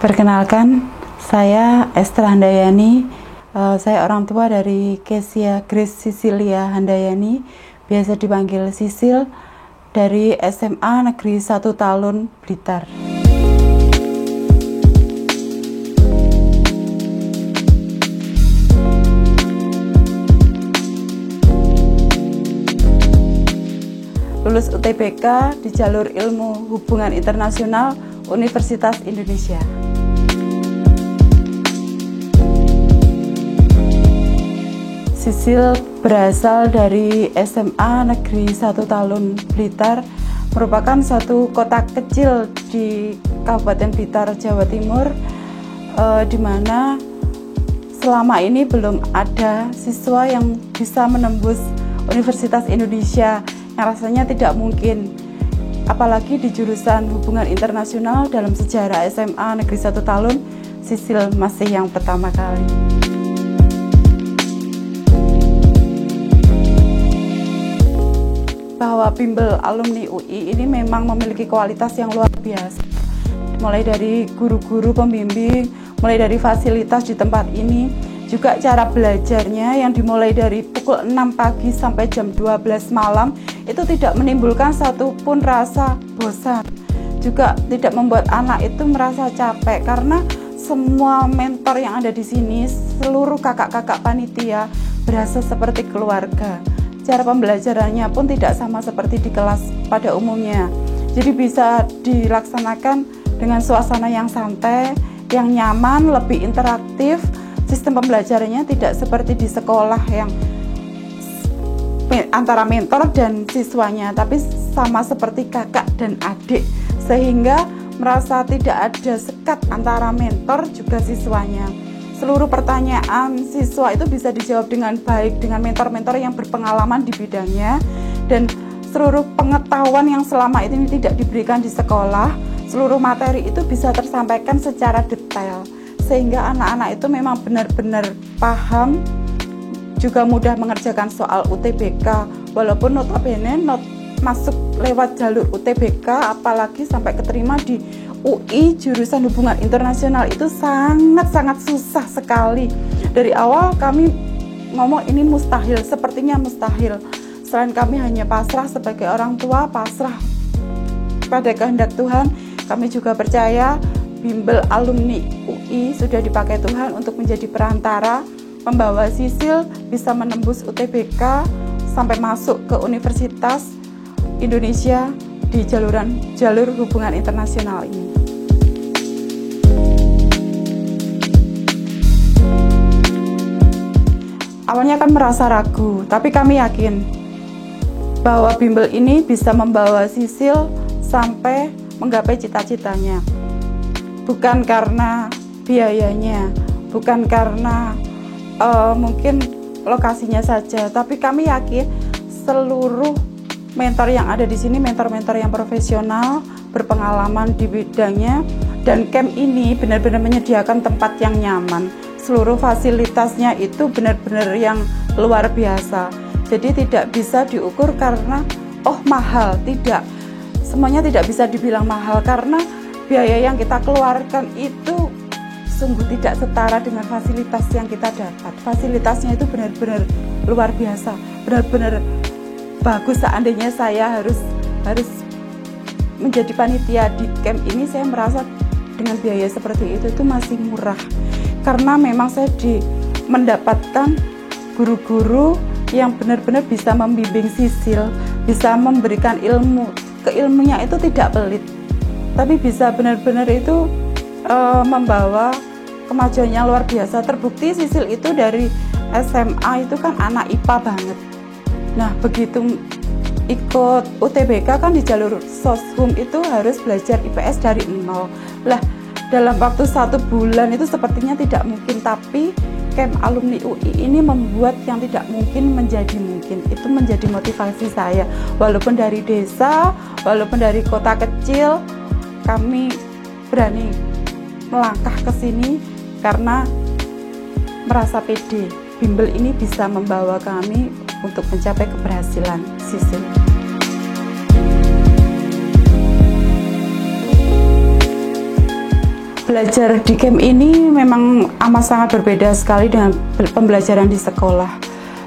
Perkenalkan, saya Esther Handayani. Saya orang tua dari Kezia Grace Cecilia Handayani, biasa dipanggil Sisil, dari SMA Negeri 1 Talun, Blitar. Lulus UTBK di jalur Ilmu Hubungan Internasional Universitas Indonesia. Sisil berasal dari SMA Negeri 1 Talun, Blitar, merupakan satu kota kecil di Kabupaten Blitar, Jawa Timur, di mana selama ini belum ada siswa yang bisa menembus Universitas Indonesia, yang rasanya tidak mungkin, apalagi di jurusan hubungan internasional. Dalam sejarah SMA Negeri 1 Talun, Sisil masih yang pertama kali. Bahwa bimbel alumni UI ini memang memiliki kualitas yang luar biasa, mulai dari guru-guru pembimbing, mulai dari fasilitas di tempat ini, juga cara belajarnya yang dimulai dari pukul 6 pagi sampai jam 12 malam itu tidak menimbulkan satupun rasa bosan, juga tidak membuat anak itu merasa capek, karena semua mentor yang ada di sini, seluruh kakak-kakak panitia berasa seperti keluarga. Cara pembelajarannya pun tidak sama seperti di kelas pada umumnya, jadi bisa dilaksanakan dengan suasana yang santai, yang nyaman, lebih interaktif. Sistem pembelajarannya tidak seperti di sekolah yang antara mentor dan siswanya, tapi sama seperti kakak dan adik, sehingga merasa tidak ada sekat antara mentor juga siswanya. Seluruh pertanyaan siswa itu bisa dijawab dengan baik dengan mentor-mentor yang berpengalaman di bidangnya, dan seluruh pengetahuan yang selama ini tidak diberikan di sekolah, seluruh materi itu bisa tersampaikan secara detail, sehingga anak-anak itu memang benar-benar paham, juga mudah mengerjakan soal UTBK, walaupun notabene masuk lewat jalur UTBK, apalagi sampai keterima di UI jurusan hubungan internasional itu sangat-sangat susah sekali. Dari awal kami ngomong ini mustahil, sepertinya mustahil. Selain kami hanya pasrah sebagai orang tua, pasrah pada kehendak Tuhan, kami juga percaya bimbel alumni UI sudah dipakai Tuhan untuk menjadi perantara membawa Sisil bisa menembus UTBK sampai masuk ke Universitas Indonesia di jalur hubungan internasional ini. Awalnya kan merasa ragu, tapi kami yakin bahwa bimbel ini bisa membawa Sisil sampai menggapai cita-citanya. Bukan karena biayanya, bukan karena mungkin lokasinya saja, tapi kami yakin seluruh mentor yang ada di sini mentor-mentor yang profesional, berpengalaman di bidangnya, dan camp ini benar-benar menyediakan tempat yang nyaman. Seluruh fasilitasnya itu benar-benar yang luar biasa. Jadi tidak bisa diukur karena mahal, tidak. Semuanya tidak bisa dibilang mahal karena biaya yang kita keluarkan itu sungguh tidak setara dengan fasilitas yang kita dapat. Fasilitasnya itu benar-benar luar biasa, benar-benar bagus. Seandainya saya harus menjadi panitia di camp ini, saya merasa dengan biaya seperti itu masih murah, karena memang saya mendapatkan guru-guru yang benar-benar bisa membimbing Sisil, bisa memberikan ilmu. Keilmunya itu tidak pelit, tapi bisa benar-benar itu membawa kemajuan yang luar biasa. Terbukti Sisil itu dari SMA itu kan anak IPA banget. Nah, begitu ikut UTBK kan di jalur soshum itu harus belajar IPS dari nol. Lah, dalam waktu 1 bulan itu sepertinya tidak mungkin, tapi camp alumni UI ini membuat yang tidak mungkin menjadi mungkin. Itu menjadi motivasi saya. Walaupun dari desa, walaupun dari kota kecil, kami berani melangkah ke sini karena merasa pede. Bimbel ini bisa membawa kami untuk mencapai keberhasilan Sisil. Belajar di camp ini memang amat sangat berbeda sekali dengan pembelajaran di sekolah.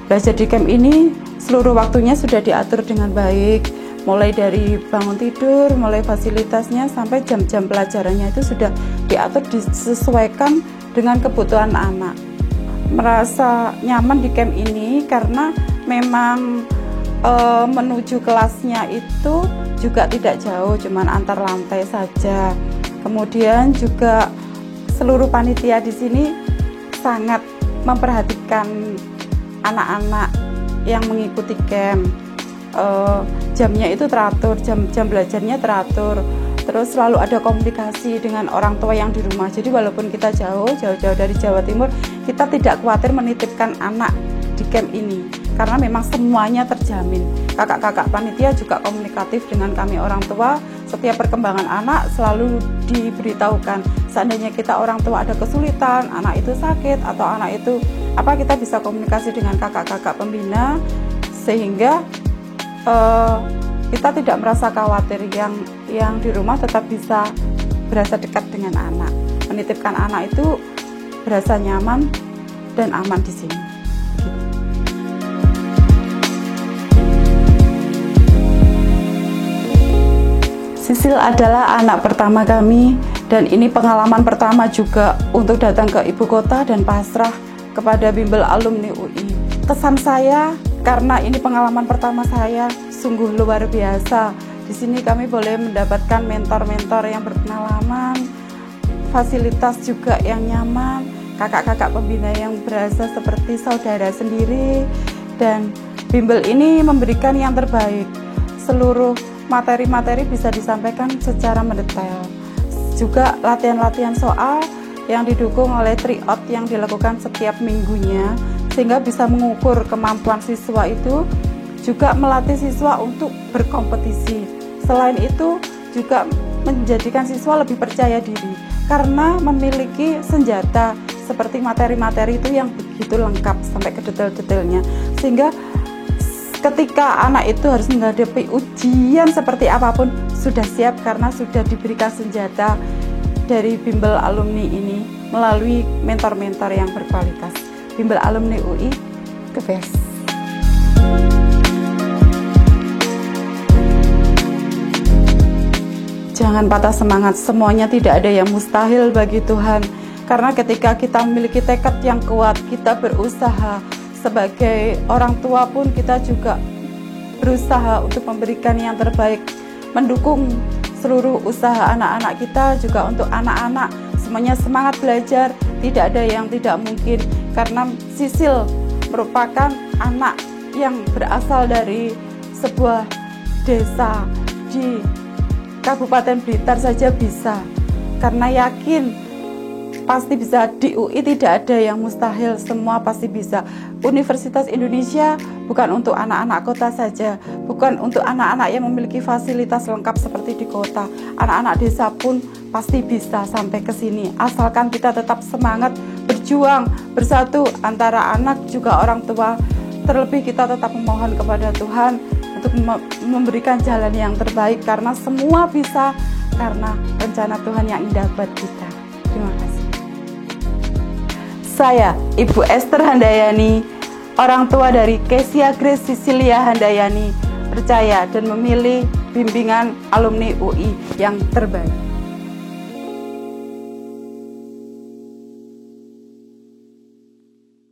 Belajar di camp ini seluruh waktunya sudah diatur dengan baik, mulai dari bangun tidur, mulai fasilitasnya sampai jam-jam pelajarannya itu sudah diatur, disesuaikan dengan kebutuhan anak. Merasa nyaman di camp ini karena memang menuju kelasnya itu juga tidak jauh, cuman antar lantai saja. Kemudian juga seluruh panitia di sini sangat memperhatikan anak-anak yang mengikuti camp. Jamnya itu teratur, jam belajarnya teratur. Terus selalu ada komunikasi dengan orang tua yang di rumah. Jadi walaupun kita jauh dari Jawa Timur, kita tidak khawatir menitipkan anak di camp ini karena memang semuanya terjamin. Kakak-kakak panitia juga komunikatif dengan kami orang tua. Setiap perkembangan anak selalu diberitahukan. Seandainya kita orang tua ada kesulitan, anak itu sakit atau anak itu apa, kita bisa komunikasi dengan kakak-kakak pembina sehingga kita tidak merasa khawatir, yang di rumah tetap bisa berasa dekat dengan anak. Menitipkan anak itu berasa nyaman dan aman di sini. Sisil adalah anak pertama kami dan ini pengalaman pertama juga untuk datang ke ibu kota dan pasrah kepada bimbel alumni UI. Kesan saya karena ini pengalaman pertama saya sungguh luar biasa. Di sini kami boleh mendapatkan mentor-mentor yang berpengalaman, fasilitas juga yang nyaman, kakak-kakak pembina yang berasa seperti saudara sendiri, dan bimbel ini memberikan yang terbaik. Seluruh materi-materi bisa disampaikan secara mendetail. Juga latihan-latihan soal yang didukung oleh tryout yang dilakukan setiap minggunya, sehingga bisa mengukur kemampuan siswa itu, juga melatih siswa untuk berkompetisi. Selain itu juga menjadikan siswa lebih percaya diri karena memiliki senjata seperti materi-materi itu yang begitu lengkap sampai ke detail-detailnya, sehingga ketika anak itu harus menghadapi ujian seperti apapun sudah siap karena sudah diberikan senjata dari bimbel alumni ini melalui mentor-mentor yang berkualitas. Bimbel alumni UI the best. Jangan patah semangat, semuanya tidak ada yang mustahil bagi Tuhan. Karena ketika kita memiliki tekad yang kuat, kita berusaha. Sebagai orang tua pun kita juga berusaha untuk memberikan yang terbaik, mendukung seluruh usaha anak-anak kita, juga untuk anak-anak semuanya semangat belajar, tidak ada yang tidak mungkin. Karena Sisil merupakan anak yang berasal dari sebuah desa di Kabupaten Blitar saja bisa, karena yakin pasti bisa. Di UI tidak ada yang mustahil, semua pasti bisa. Universitas Indonesia bukan untuk anak-anak kota saja, bukan untuk anak-anak yang memiliki fasilitas lengkap seperti di kota. Anak-anak desa pun pasti bisa sampai ke sini, asalkan kita tetap semangat berjuang bersatu antara anak juga orang tua. Terlebih kita tetap memohon kepada Tuhan untuk memberikan jalan yang terbaik, karena semua bisa karena rencana Tuhan yang indah buat kita. Terima kasih. Saya, Ibu Esther Handayani, orang tua dari Kezia Grace Sisilia Handayani, percaya dan memilih bimbingan alumni UI yang terbaik.